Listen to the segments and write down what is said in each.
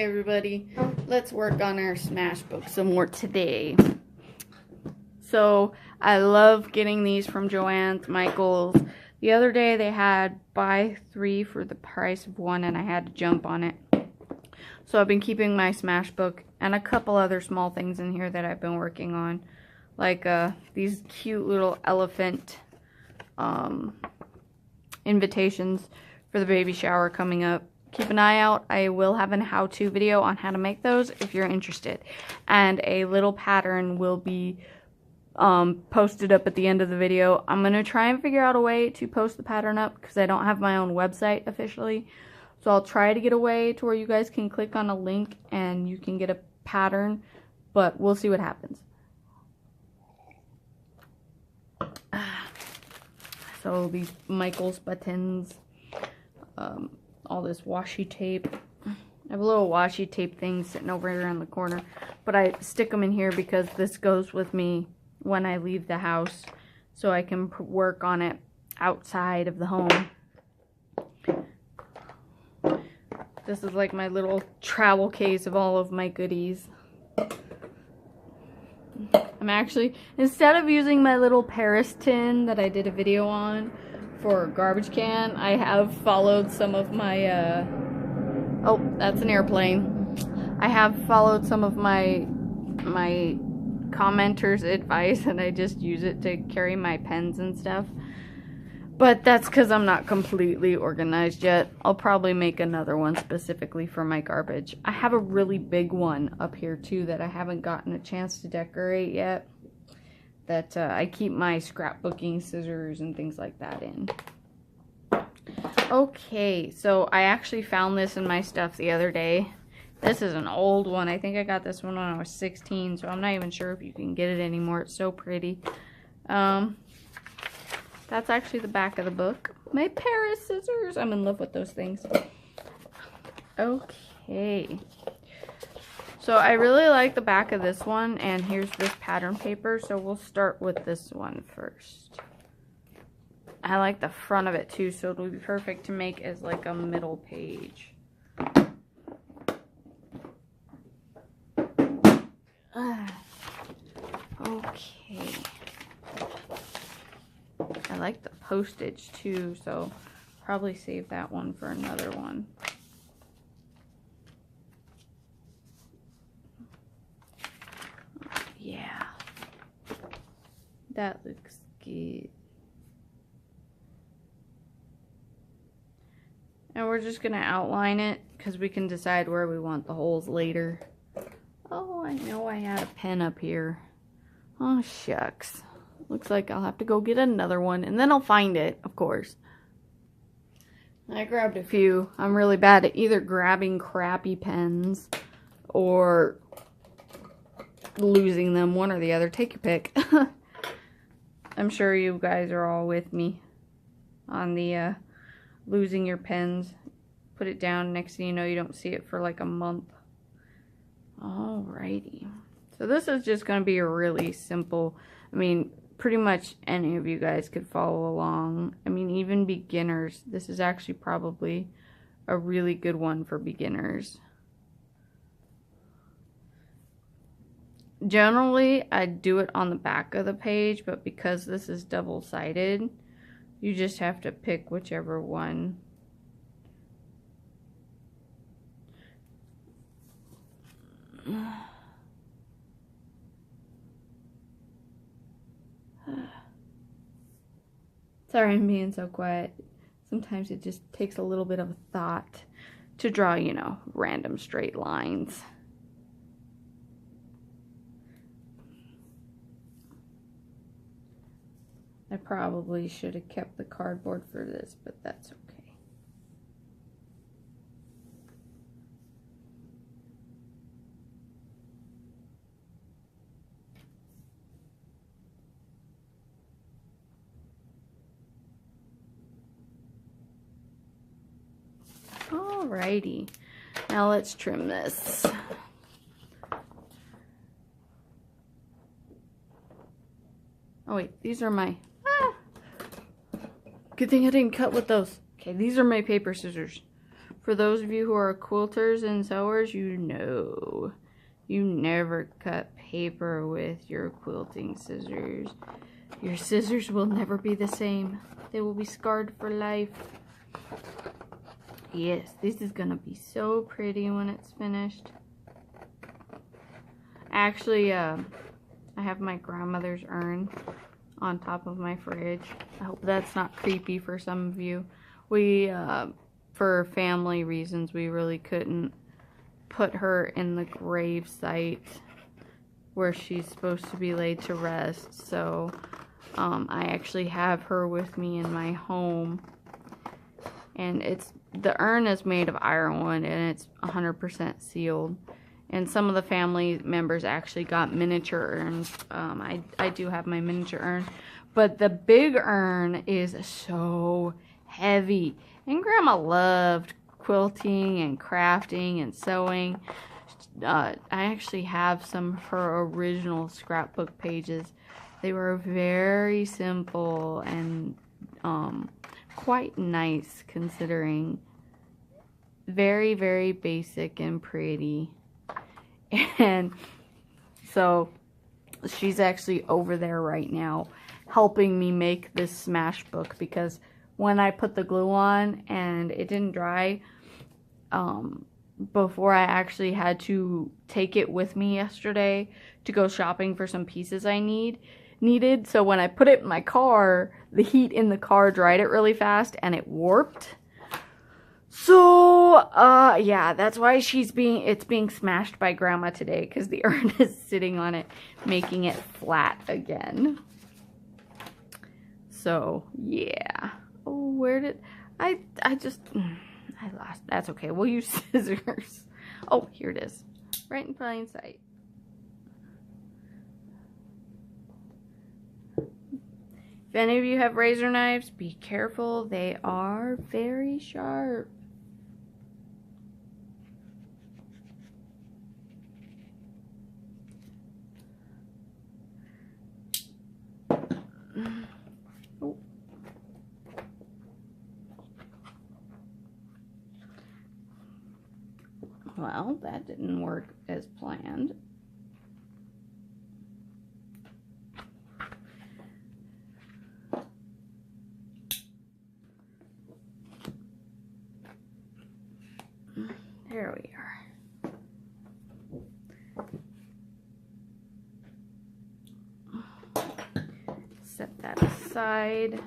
everybody, let's work on our smash book some more today. So I love getting these from Joann's, Michael's. The other day they had buy 3 for the price of 1 and I had to jump on it. So I've been keeping my smash book and a couple other small things in here that I've been working on. Like these cute little elephant invitations for the baby shower coming up. Keep an eye out. I will have a how-to video on how to make those if you're interested. And a little pattern will be posted up at the end of the video. I'm going to try and figure out a way to post the pattern up because I don't have my own website officially. So I'll try to get a way to where you guys can click on a link and you can get a pattern. But we'll see what happens. So these Michael's buttons. All this washi tape. I have a little washi tape thing sitting over here in the corner, but I stick them in here because this goes with me when I leave the house, so I can work on it outside of the home. This is like my little travel case of all of my goodies. I'm actually, instead of using my little Paris tin that I did a video on for a garbage can, I have followed some of my, oh, that's an airplane. I have followed some of my commenters' advice, and I just use it to carry my pens and stuff. But that's because I'm not completely organized yet. I'll probably make another one specifically for my garbage. I have a really big one up here too that I haven't gotten a chance to decorate yet. That I keep my scrapbooking scissors and things like that in. Okay, so I actually found this in my stuff the other day. This is an old one. I think I got this one when I was 16, so I'm not even sure if you can get it anymore. It's so pretty. That's actually the back of the book. My Paris scissors. I'm in love with those things. Okay. So I really like the back of this one, and here's this pattern paper, so we'll start with this one first. I like the front of it too, so it'll be perfect to make as like a middle page. Okay. I like the postage too, so probably save that one for another one. Yeah, that looks good. And we're just gonna outline it because we can decide where we want the holes later. Oh, I know I had a pen up here. Oh, shucks. Looks like I'll have to go get another one, and then I'll find it, of course. I grabbed a few. I'm really bad at either grabbing crappy pens or losing them, one or the other. Take your pick. I'm sure you guys are all with me on the losing your pens. Put it down, next thing you know you don't see it for like a month. Alrighty, so this is just going to be a really simple, I mean, pretty much any of you guys could follow along. I mean, even beginners, this is actually probably a really good one for beginners. Generally, I do it on the back of the page, but because this is double-sided, you just have to pick whichever one. Sorry I'm being so quiet. Sometimes it just takes a little bit of thought to draw, you know, random straight lines. I probably should have kept the cardboard for this, but that's okay. Alrighty, now let's trim this. Oh wait, these are my, Good thing I didn't cut with those. Okay, these are my paper scissors For those of you who are quilters and sewers, you know you never cut paper with your quilting scissors. Your scissors will never be the same. They will be scarred for life. Yes, this is gonna be so pretty when it's finished. Actually, I have my grandmother's urn on top of my fridge. I hope that's not creepy for some of you. We, for family reasons, we really couldn't put her in the grave site where she's supposed to be laid to rest. So, I actually have her with me in my home. And the urn is made of ironwood and it's 100% sealed. And some of the family members actually got miniature urns. I do have my miniature urn. But the big urn is so heavy. And Grandma loved quilting and crafting and sewing. I actually have some of her original scrapbook pages. They were very simple and quite nice considering. Very, very basic and pretty. And so she's actually over there right now helping me make this smash book, because when I put the glue on and it didn't dry, before I actually had to take it with me yesterday to go shopping for some pieces I needed. So when I put it in my car, the heat in the car dried it really fast and it warped. So, yeah, that's why it's being smashed by Grandma today, because the urn is sitting on it, making it flat again. So, yeah. Oh, where did, I lost, that's okay, we'll use scissors. Oh, here it is, right in plain sight. If any of you have razor knives, be careful, they are very sharp. Oh. Well, that didn't work as planned. There we are. Set that aside.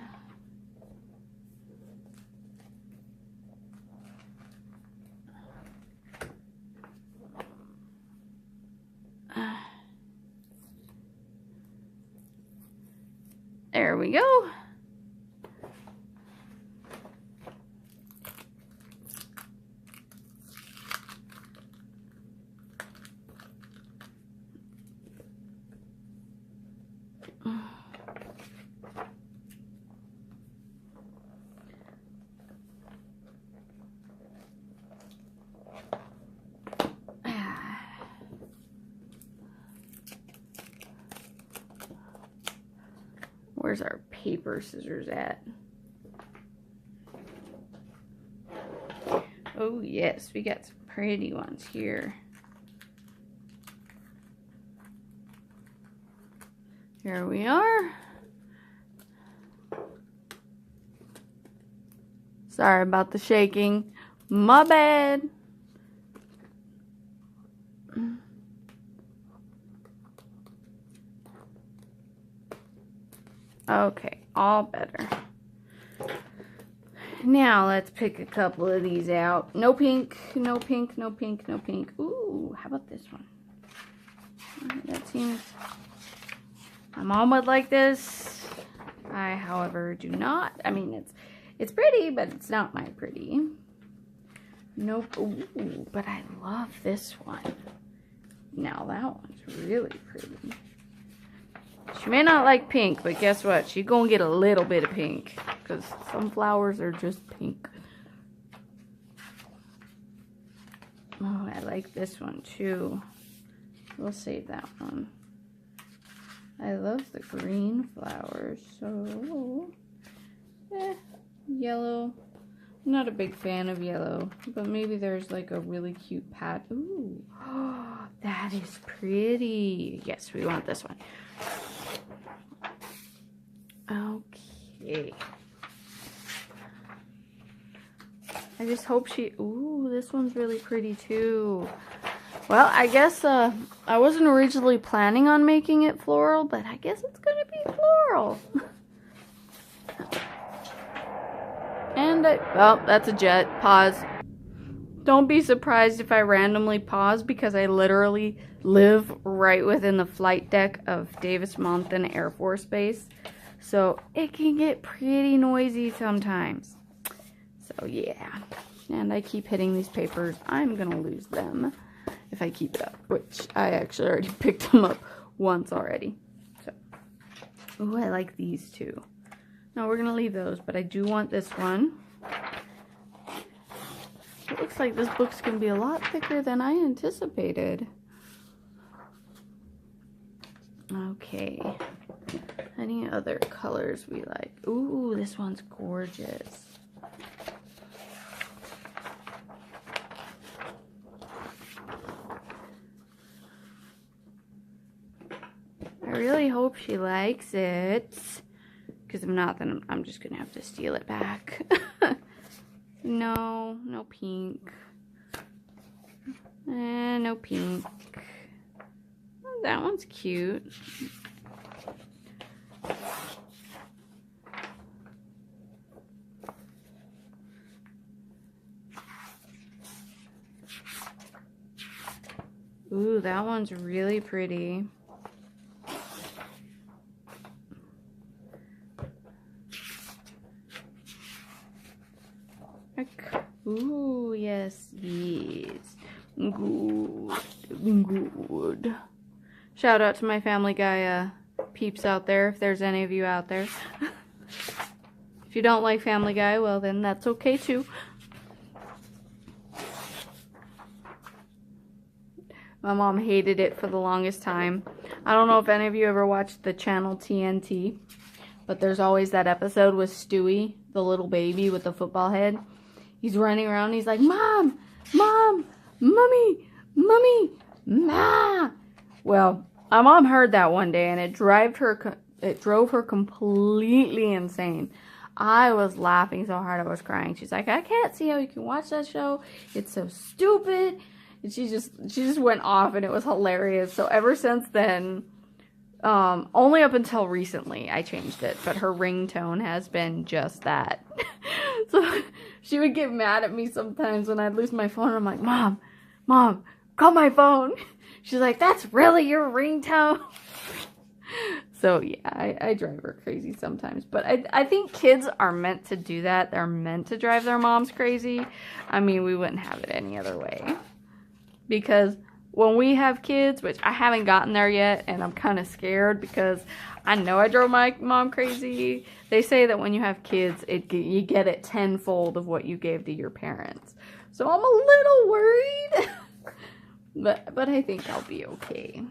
There we go. Where's our paper scissors at? Oh yes, we got some pretty ones here. Here we are. Sorry about the shaking. My bad. Okay, all better. Now let's pick a couple of these out. No pink, no pink, no pink, no pink. Ooh, how about this one? That seems... My mom would like this. I, however, do not. I mean, it's pretty, but it's not my pretty. Nope. Ooh, but I love this one. Now that one's really pretty. She may not like pink, but guess what? She's gonna get a little bit of pink, because some flowers are just pink. Oh, I like this one too. We'll save that one. I love the green flowers, so yellow. I'm not a big fan of yellow, but maybe there's like a really cute pat. Ooh, that is pretty. Yes, we want this one. Okay. I just hope she, ooh, this one's really pretty too. Well, I guess I wasn't originally planning on making it floral, but I guess it's gonna be floral. And oh, that's a jet. Pause. Don't be surprised if I randomly pause because I literally live right within the flight deck of Davis-Monthan Air Force Base. So it can get pretty noisy sometimes. So yeah. And I keep hitting these papers. I'm gonna lose them if I keep it up, which I actually already picked them up once already. So, ooh, I like these too. No, we're gonna leave those, but I do want this one. It looks like this book's gonna be a lot thicker than I anticipated. Okay. Any other colors we like? Ooh, this one's gorgeous. I really hope she likes it. Because if not, then I'm just going to have to steal it back. No, no pink. No pink. Oh, that one's cute. Ooh, that one's really pretty. Ooh, yes, yes. Good, good. Shout out to my Family Guy peeps out there, if there's any of you out there. If you don't like Family Guy, well then that's okay too. My mom hated it for the longest time. I don't know if any of you ever watched the channel TNT, but there's always that episode with Stewie, the little baby with the football head. He's running around, he's like, Mom, Mom, Mommy, Mommy, Ma. Well, my mom heard that one day and it drove her completely insane. I was laughing so hard I was crying. She's like, I can't see how you can watch that show. It's so stupid. And she just went off and it was hilarious. So ever since then, only up until recently I changed it, but her ringtone has been just that. So she would get mad at me sometimes when I'd lose my phone. I'm like, Mom, call my phone. She's like, that's really your ringtone? So yeah, I drive her crazy sometimes. But I think kids are meant to do that. They're meant to drive their moms crazy. I mean, we wouldn't have it any other way. Because when we have kids, which I haven't gotten there yet, and I'm kind of scared because I know I drove my mom crazy. They say that when you have kids, you get it tenfold of what you gave to your parents. So I'm a little worried. But I think I'll be okay.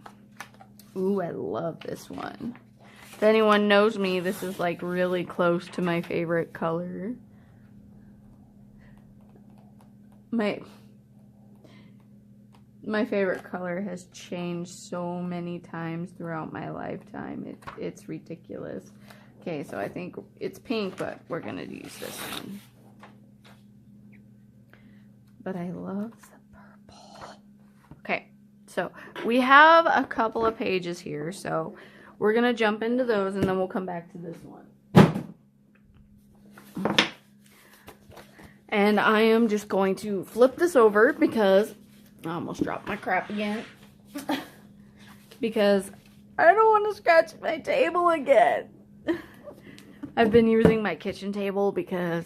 Ooh, I love this one. If anyone knows me, this is like really close to my favorite color. My favorite color has changed so many times throughout my lifetime. It's ridiculous. Okay, so I think it's pink, but we're going to use this one. But I love the purple. Okay, so we have a couple of pages here, so we're going to jump into those and then we'll come back to this one. And I am just going to flip this over because I almost dropped my crap again. Because I don't want to scratch my table again. I've been using my kitchen table because,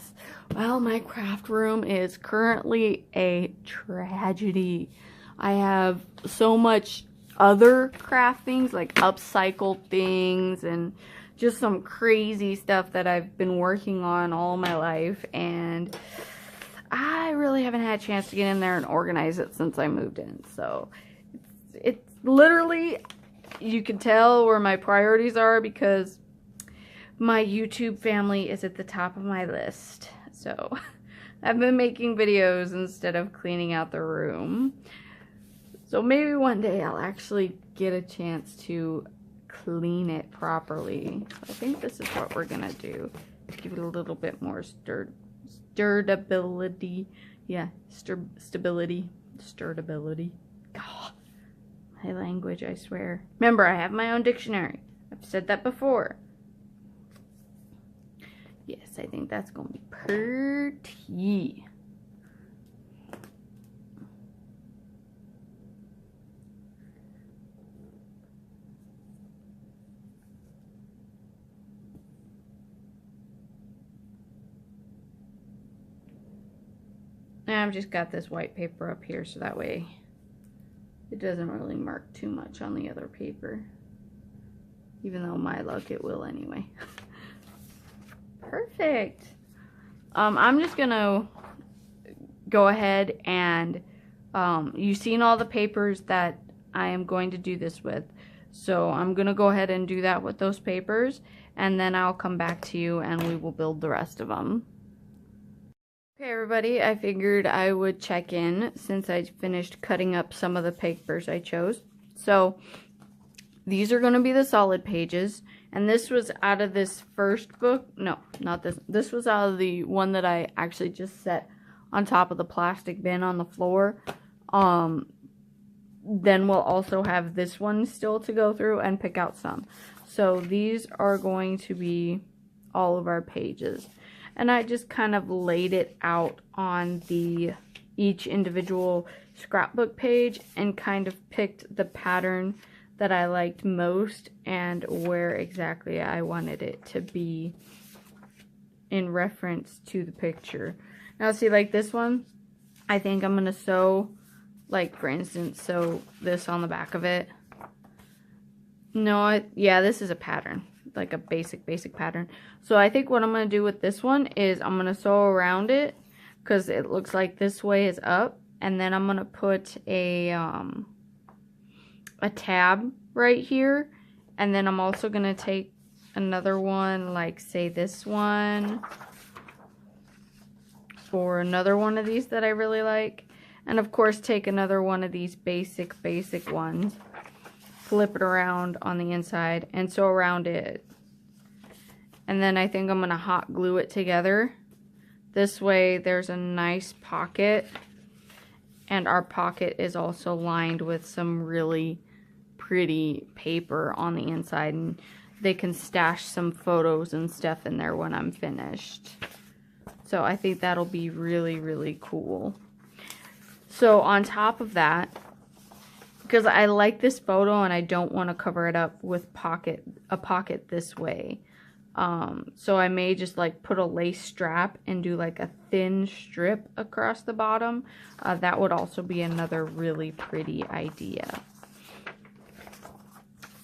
well, my craft room is currently a tragedy. I have so much other craft things, like upcycled things and just some crazy stuff that I've been working on all my life, and I really haven't had a chance to get in there and organize it since I moved in. So it's literally, you can tell where my priorities are because my YouTube family is at the top of my list. So I've been making videos instead of cleaning out the room. So maybe one day I'll actually get a chance to clean it properly. So I think this is what we're gonna do. Give it a little bit more sturdability. Yeah, stability. Oh, my language, I swear. Remember, I have my own dictionary. I've said that before. Yes, I think that's gonna be pretty. And I've just got this white paper up here so that way it doesn't really mark too much on the other paper. Even though my luck it will anyway. Perfect. I'm just gonna go ahead and you've seen all the papers that I am going to do this with. So I'm gonna go ahead and do that with those papers, and then I'll come back to you and we will build the rest of them. Okay everybody, I figured I would check in since I finished cutting up some of the papers I chose. So these are going to be the solid pages, and this was out of this first book. No, not this. This was out of the one that I actually just set on top of the plastic bin on the floor. Then we'll also have this one still to go through and pick out some. So these are going to be all of our pages. And I just kind of laid it out on each individual scrapbook page and kind of picked the pattern that I liked most and where exactly I wanted it to be in reference to the picture. Now see, like this one, I think I'm going to sew, like for instance, sew this on the back of it. No, yeah, this is a pattern. Like a basic pattern. So I think what I'm going to do with this one is I'm going to sew around it because it looks like this way is up, and then I'm going to put a tab right here, and then I'm also going to take another one, like say this one, or another one of these that I really like, and of course take another one of these basic ones, flip it around on the inside and sew around it. And then I think I'm going to hot glue it together. This way there's a nice pocket, and our pocket is also lined with some really pretty paper on the inside, and they can stash some photos and stuff in there when I'm finished. So I think that'll be really cool. So on top of that, because I like this photo and I don't want to cover it up with a pocket this way, so I may just like put a lace strap and do like a thin strip across the bottom. That would also be another really pretty idea.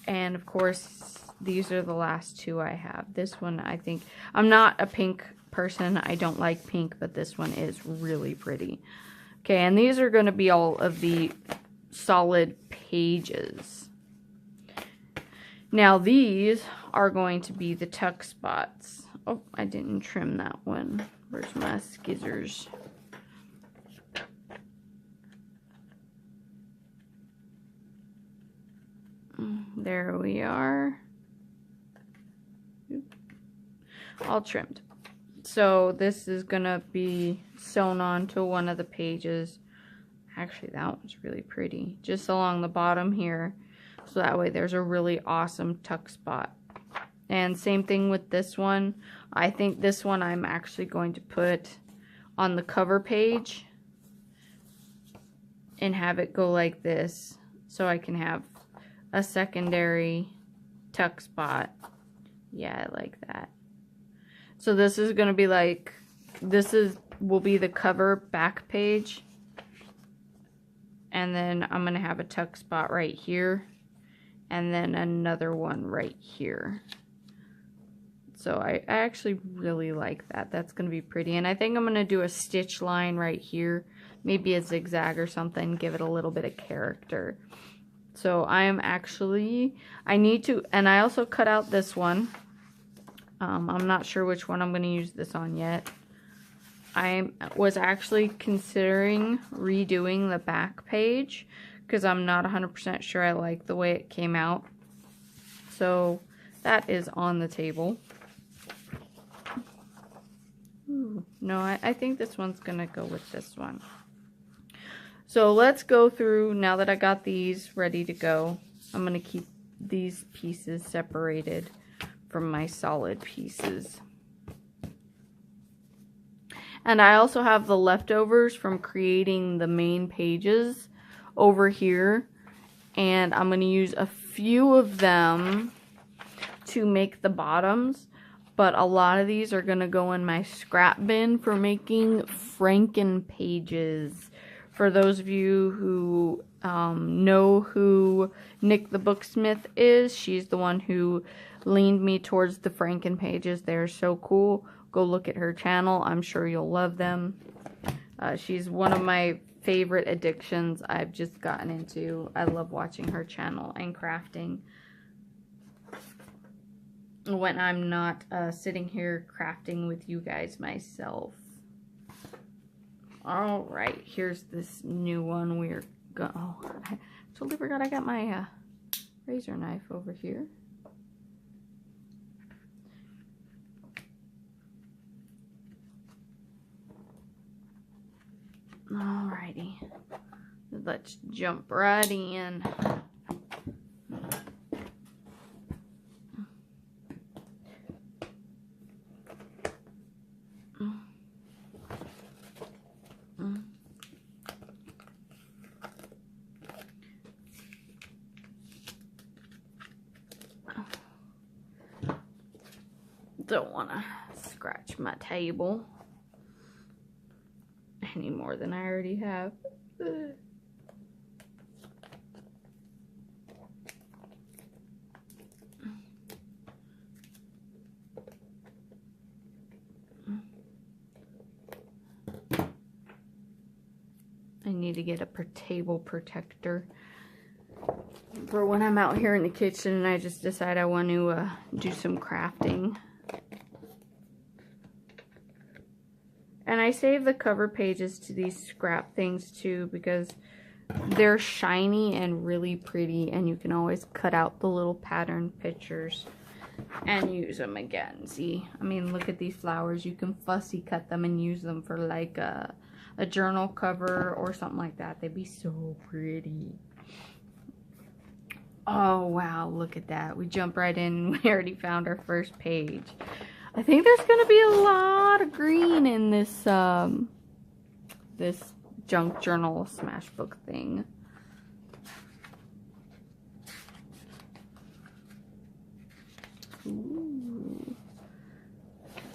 And of course these are the last two I have. This one, I think, I'm not a pink person, I don't like pink, but this one is really pretty. Okay, and these are going to be all of the solid pages. Now these are going to be the tuck spots. Oh, I didn't trim that one. Where's my scissors? There we are. All trimmed. So this is gonna be sewn onto one of the pages. Actually, that one's really pretty. Just along the bottom here. So that way there's a really awesome tuck spot. And same thing with this one. I think this one I'm actually going to put on the cover page and have it go like this, so I can have a secondary tuck spot. Yeah, I like that. So this is going to be like, will be the cover back page. And then I'm going to have a tuck spot right here. And then another one right here. So I actually really like that. That's going to be pretty. And I think I'm going to do a stitch line right here. Maybe a zigzag or something. Give it a little bit of character. So I need to, and I also cut out this one. I'm not sure which one I'm going to use this on yet. I was actually considering redoing the back page because I'm not 100% sure I like the way it came out. So that is on the table. Ooh, no, I think this one's gonna go with this one. So let's go through, now that I got these ready to go, I'm gonna keep these pieces separated from my solid pieces. And I also have the leftovers from creating the main pages over here. And I'm going to use a few of them to make the bottoms. But a lot of these are going to go in my scrap bin for making Franken pages. For those of you who know who Nick the Booksmith is, she's the one who leaned me towards the Franken pages. They're so cool. Go look at her channel. I'm sure you'll love them. She's one of my favorite addictions I've just gotten into. I love watching her channel and crafting when I'm not sitting here crafting with you guys myself. Alright, here's this new one we're going. Oh, I totally forgot I got my razor knife over here. Alrighty, let's jump right in. Don't want to scratch my table any more than I already have. I need to get a table protector for when I'm out here in the kitchen and I just decide I want to do some crafting. And I save the cover pages to these scrap things too because they're shiny and really pretty, and you can always cut out the little pattern pictures and use them again. See, I mean, look at these flowers. You can fussy cut them and use them for like a journal cover or something like that. They'd be so pretty. Oh wow, look at that. We jump right in. We already found our first page. I think there's gonna be a lot of green in this this junk journal smash book thing. Ooh.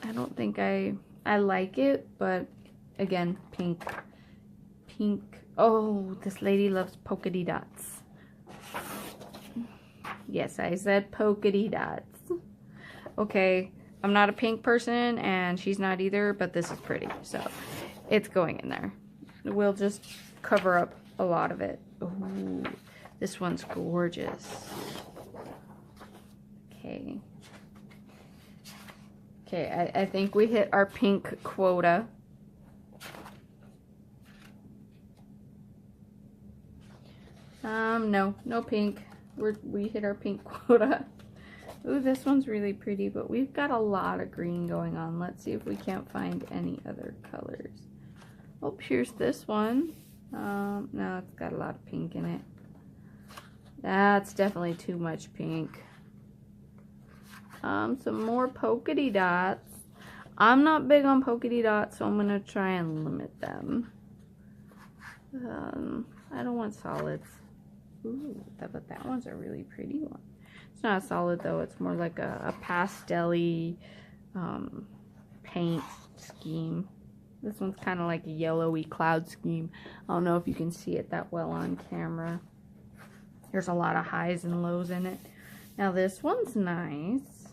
I don't think I like it, but again, pink. Oh, this lady loves polka dots. Yes, I said polka dots. Okay. I'm not a pink person, and she's not either, but this is pretty, so it's going in there. We'll just cover up a lot of it. Ooh, this one's gorgeous. Okay. Okay, I think we hit our pink quota. No pink. We hit our pink quota. Ooh, this one's really pretty, but we've got a lot of green going on. Let's see if we can't find any other colors. Oh, here's this one. No, it's got a lot of pink in it. That's definitely too much pink. Some more polka dots. I'm not big on polka dots, so I'm gonna try and limit them. I don't want solids. Ooh, but that one's a really pretty one. It's not solid though, it's more like a pastel-y paint scheme. This one's kind of like a yellowy cloud scheme. I don't know if you can see it that well on camera. There's a lot of highs and lows in it. Now this one's nice.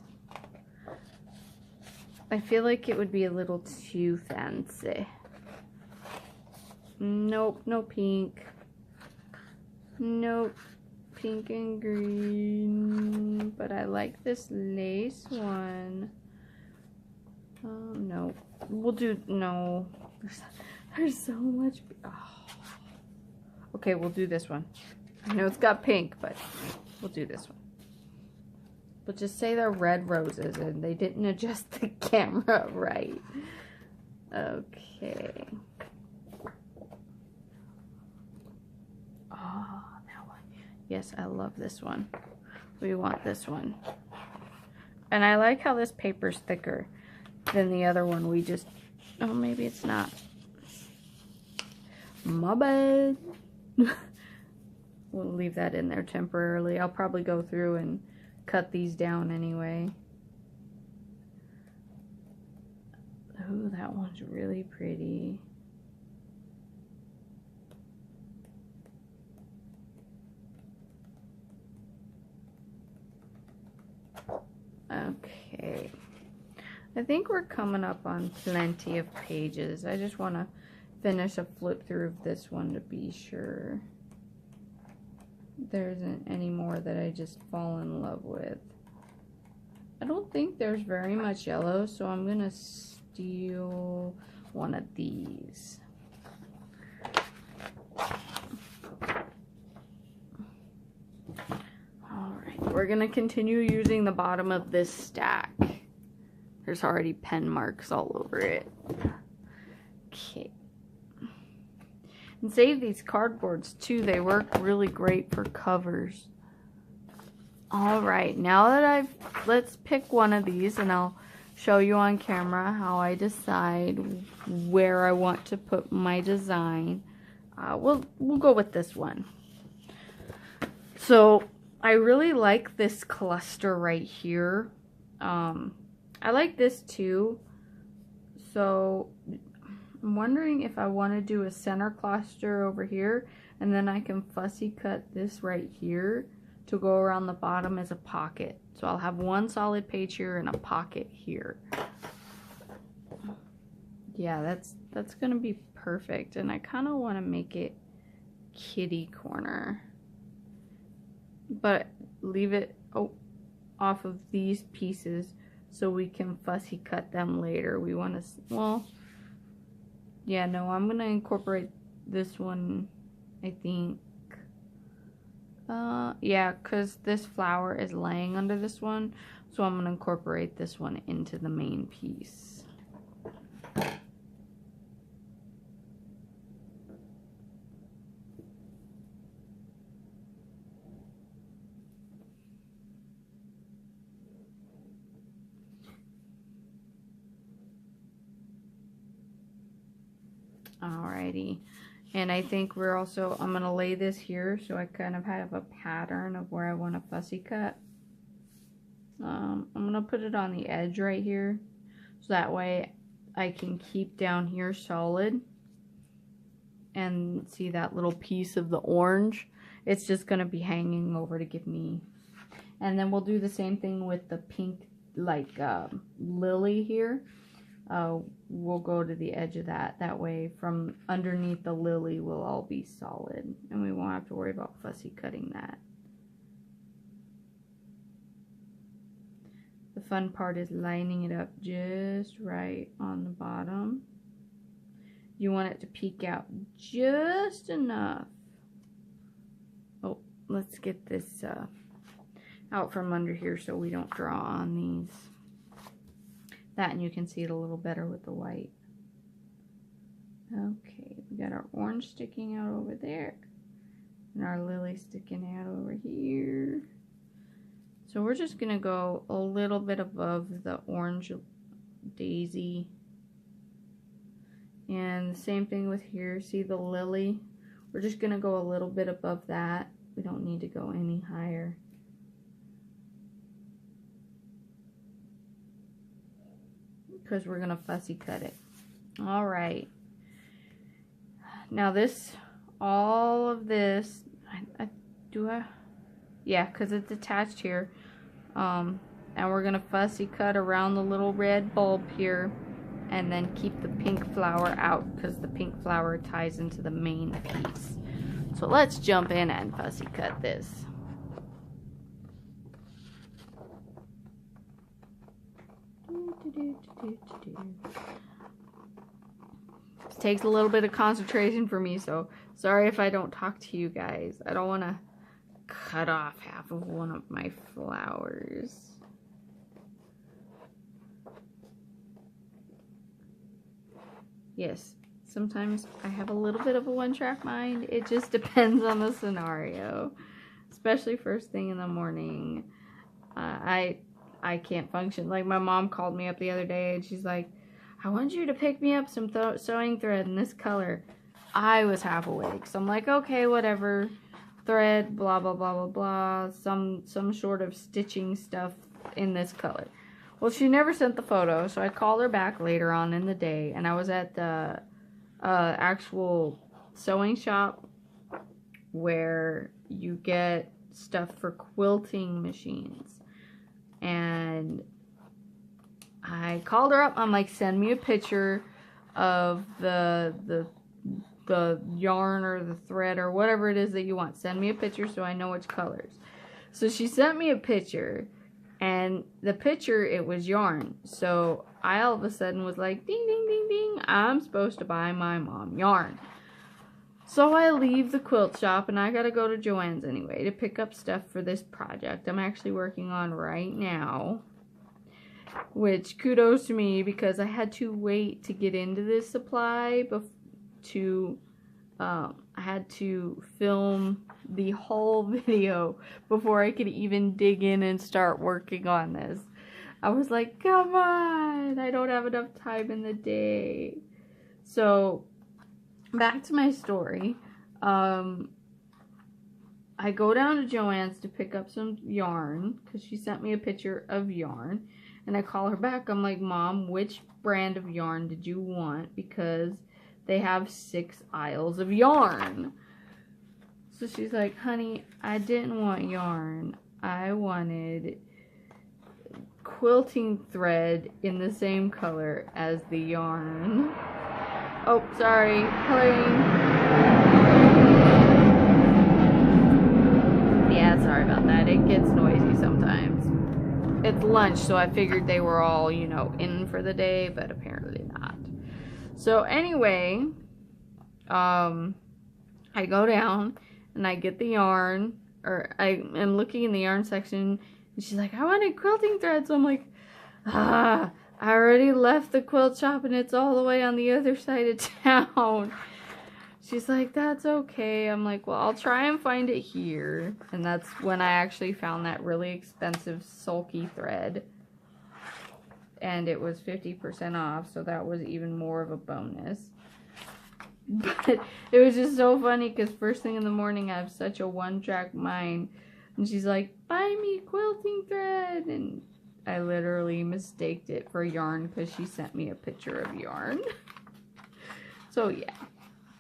I feel like it would be a little too fancy. Nope, no pink. Nope. Pink and green, but I like this lace one. No. We'll do, no. There's so much. Oh. Okay, we'll do this one. I know it's got pink, but we'll do this one. But just say they're red roses and they didn't adjust the camera right. Okay. Oh, that one. Yes, I love this one. We want this one. And I like how this paper's thicker than the other one. We just, oh, maybe it's not. My bad. We'll leave that in there temporarily. I'll probably go through and cut these down anyway. Oh, that one's really pretty. Okay. I think we're coming up on plenty of pages. I just want to finish a flip through of this one to be sure there isn't any more that I just fall in love with. I don't think there's very much yellow, so I'm gonna steal one of these. Alright, we're gonna continue using the bottom of this stack. There's already pen marks all over it. Okay. And save these cardboards too. They work really great for covers. Alright, now that let's pick one of these and I'll show you on camera how I decide where I want to put my design. We'll go with this one. So I really like this cluster right here. I like this too. So I'm wondering if I want to do a center cluster over here, and then I can fussy cut this right here to go around the bottom as a pocket. So I'll have one solid page here and a pocket here. Yeah, that's gonna be perfect. And I kind of want to make it kitty corner, but leave it off of these pieces so we can fussy cut them later. We want to, well, yeah, no, I'm gonna incorporate this one, I think. Yeah, because this flower is laying under this one, so I'm gonna incorporate this one into the main piece. Alrighty, and I think we're also, I'm gonna lay this here so I kind of have a pattern of where I want to fussy cut. I'm gonna put it on the edge right here, so that way I can keep down here solid. And see that little piece of the orange? It's just gonna be hanging over to give me. And then we'll do the same thing with the pink, like lily here. We'll go to the edge of that. That way from underneath the lily will all be solid, and we won't have to worry about fussy cutting that. The fun part is lining it up just right on the bottom. You want it to peek out just enough. Oh, let's get this out from under here so we don't draw on these. That, and you can see it a little better with the white. Okay, we got our orange sticking out over there, and our lily sticking out over here. So we're just gonna go a little bit above the orange daisy. And the same thing with here, see the lily? We're just gonna go a little bit above that. We don't need to go any higher. Because we're gonna fussy cut it. All right. Now this, all of this, yeah, because it's attached here. And we're gonna fussy cut around the little red bulb here, and then keep the pink flower out because the pink flower ties into the main piece. So let's jump in and fussy cut this. This takes a little bit of concentration for me, so sorry if I don't talk to you guys. I don't want to cut off half of one of my flowers. Yes, sometimes I have a little bit of a one-track mind. It just depends on the scenario. Especially first thing in the morning. I can't function. Like, my mom called me up the other day and she's like, I want you to pick me up some sewing thread in this color. I was half awake. So I'm like, okay, whatever. Thread, blah, blah, blah, blah, blah. Some sort of stitching stuff in this color. Well, she never sent the photo, so I called her back later on in the day, and I was at the actual sewing shop where you get stuff for quilting machines. And I called her up. I'm like, send me a picture of the yarn or the thread or whatever it is that you want. Send me a picture so I know which colors. So she sent me a picture. And the picture, it was yarn. So I all of a sudden was like, ding, ding, ding, ding. I'm supposed to buy my mom yarn. So I leave the quilt shop and I gotta go to Joann's anyway to pick up stuff for this project I'm actually working on right now. Which, kudos to me, because I had to wait to get into this supply I had to film the whole video before I could even dig in and start working on this. I was like, come on, I don't have enough time in the day. So, back to my story. I go down to Joann's to pick up some yarn, because she sent me a picture of yarn. And I call her back. I'm like, Mom, which brand of yarn did you want? Because they have 6 aisles of yarn. So she's like, honey, I didn't want yarn. I wanted quilting thread in the same color as the yarn. Oh, sorry. Plane. Yeah, sorry about that. It gets noisy sometimes. It's lunch, so I figured they were all, you know, in for the day, but apparently not. So anyway, I go down and I get the yarn, or I am looking in the yarn section, and she's like, I wanted quilting thread. So I'm like, I already left the quilt shop and it's all the way on the other side of town. She's like, that's okay. I'm like, well, I'll try and find it here. And that's when I actually found that really expensive sulky thread. And it was 50% off, so that was even more of a bonus. But it was just so funny because first thing in the morning I have such a one-track mind. And she's like, buy me quilting thread. And I literally mistaked it for yarn because she sent me a picture of yarn. So yeah,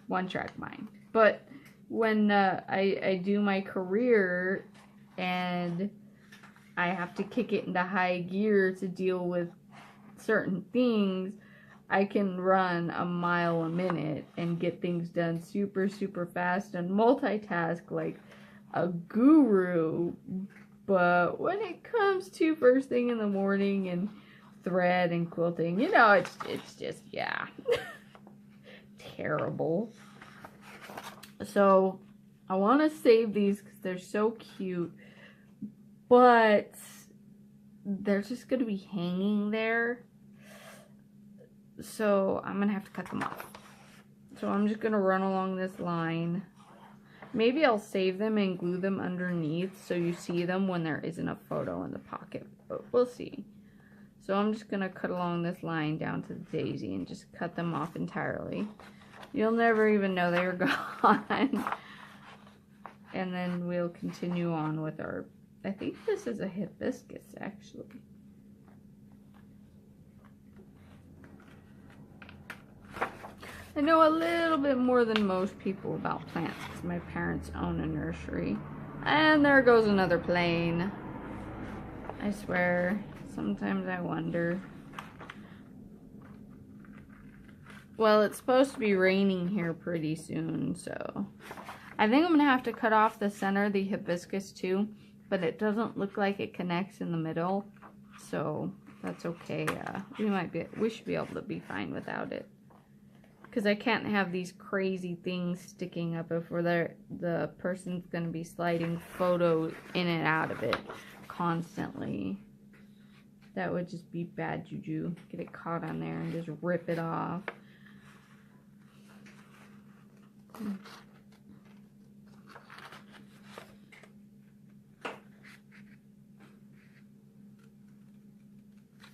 one-track mind. But when I do my career and I have to kick it into high gear to deal with certain things, I can run a mile a minute and get things done super, super fast and multitask like a guru. But when it comes to first thing in the morning and thread and quilting, you know, it's just, yeah, terrible. So I want to save these because they're so cute, but they're just going to be hanging there. So I'm going to have to cut them off. So I'm just going to run along this line. Maybe I'll save them and glue them underneath so you see them when there isn't a photo in the pocket. But we'll see. So I'm just going to cut along this line down to the daisy and just cut them off entirely. You'll never even know they were gone. And then we'll continue on with our, I think this is a hibiscus actually. I know a little bit more than most people about plants because my parents own a nursery. And there goes another plane. I swear, sometimes I wonder. Well, it's supposed to be raining here pretty soon, so I think I'm going to have to cut off the center of the hibiscus too, but it doesn't look like it connects in the middle, so that's okay. We should be able to be fine without it. Because I can't have these crazy things sticking up if we're there. The person's going to be sliding photos in and out of it constantly. That would just be bad juju. Get it caught on there and just rip it off.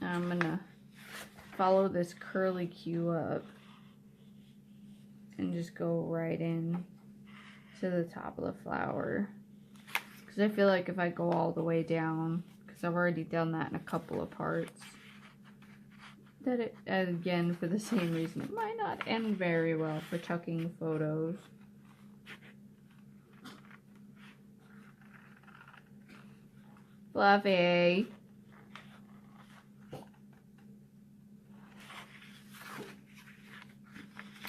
I'm going to follow this curly cue up and just go right in to the top of the flower, because I feel like if I go all the way down, because I've already done that in a couple of parts, that it, again, for the same reason, it might not end very well for tucking photos. Fluffy.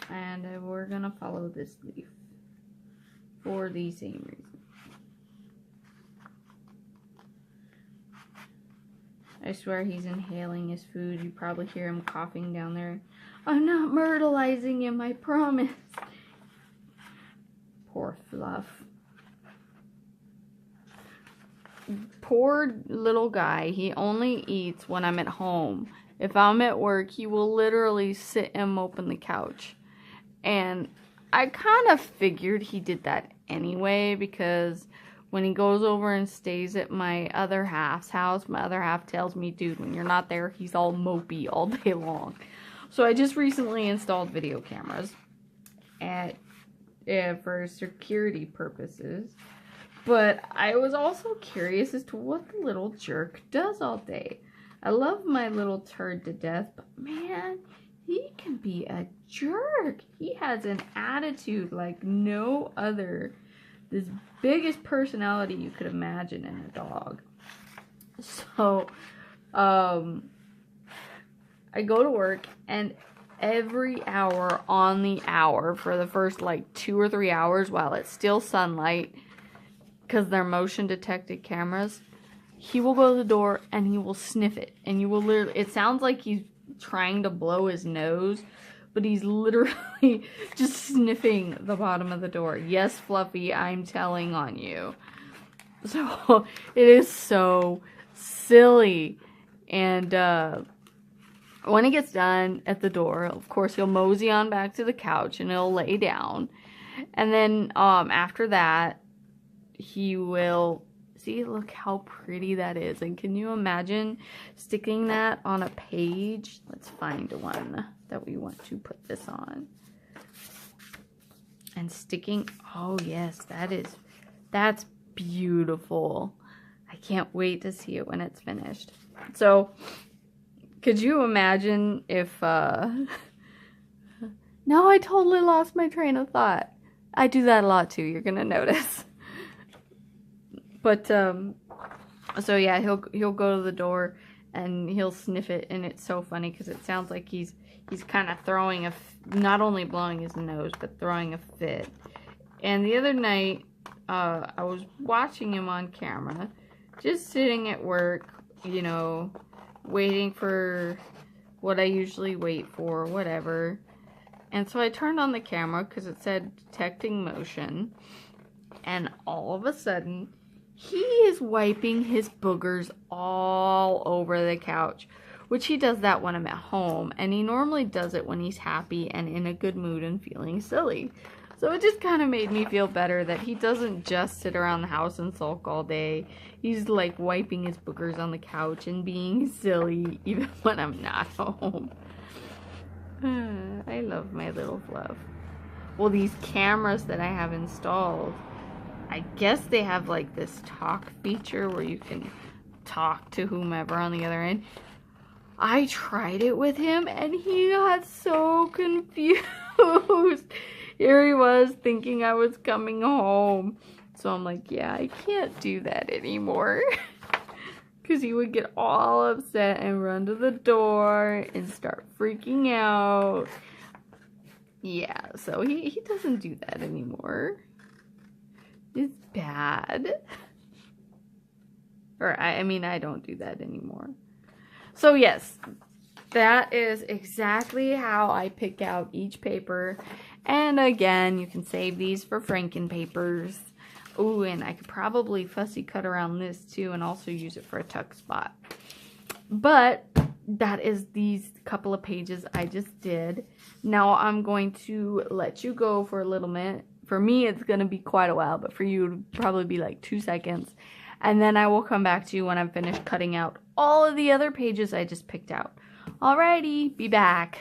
And we're gonna follow this leaf for the same reason. I swear he's inhaling his food. You probably hear him coughing down there. I'm not myrtleizing him, I promise. Poor Fluff. Poor little guy. He only eats when I'm at home. If I'm at work, he will literally sit and mope on the couch. And I kind of figured he did that anyway, because when he goes over and stays at my other half's house, my other half tells me, dude, when you're not there, he's all mopey all day long. So I just recently installed video cameras for security purposes. But I was also curious as to what the little jerk does all day. I love my little turd to death, but man, he can be a jerk. He has an attitude like no other. This biggest personality you could imagine in a dog. So, I go to work, and every hour on the hour for the first like 2 or 3 hours while it's still sunlight, because they're motion detected cameras, he will go to the door and he will sniff it. And you will literally, it sounds like he's trying to blow his nose, but he's literally just sniffing the bottom of the door. Yes, Fluffy, I'm telling on you. So it is so silly. And when he gets done at the door, of course he'll mosey on back to the couch and he'll lay down. And then after that, he will see, look how pretty that is. And can you imagine sticking that on a page? Let's find one that we want to put this on. And sticking, oh yes, that's beautiful. I can't wait to see it when it's finished. So, could you imagine if, no, I totally lost my train of thought. I do that a lot too, you're gonna notice. But, so yeah, he'll go to the door and he'll sniff it, and it's so funny because it sounds like he's kind of throwing not only blowing his nose, but throwing a fit. And the other night, I was watching him on camera, just sitting at work, you know, waiting for what I usually wait for, whatever. And so I turned on the camera because it said detecting motion, and all of a sudden, he is wiping his boogers all over the couch, which he does that when I'm at home, and he normally does it when he's happy and in a good mood and feeling silly. So it just kind of made me feel better that he doesn't just sit around the house and sulk all day. He's like wiping his boogers on the couch and being silly even when I'm not home. I love my little Fluff. Well, these cameras that I have installed, I guess they have like this talk feature where you can talk to whomever on the other end. I tried it with him and he got so confused. Here he was thinking I was coming home. So I'm like, yeah, I can't do that anymore. Because he would get all upset and run to the door and start freaking out. Yeah, so he doesn't do that anymore. It's bad. Or, I mean, I don't do that anymore. So yes, that is exactly how I pick out each paper. And again, you can save these for Franken papers. Ooh, and I could probably fussy cut around this too and also use it for a tuck spot. But that is these couple of pages I just did. Now I'm going to let you go for a little minute. For me, it's going to be quite a while, but for you, it'll probably be like 2 seconds. And then I will come back to you when I'm finished cutting out all of the other pages I just picked out. Alrighty, be back.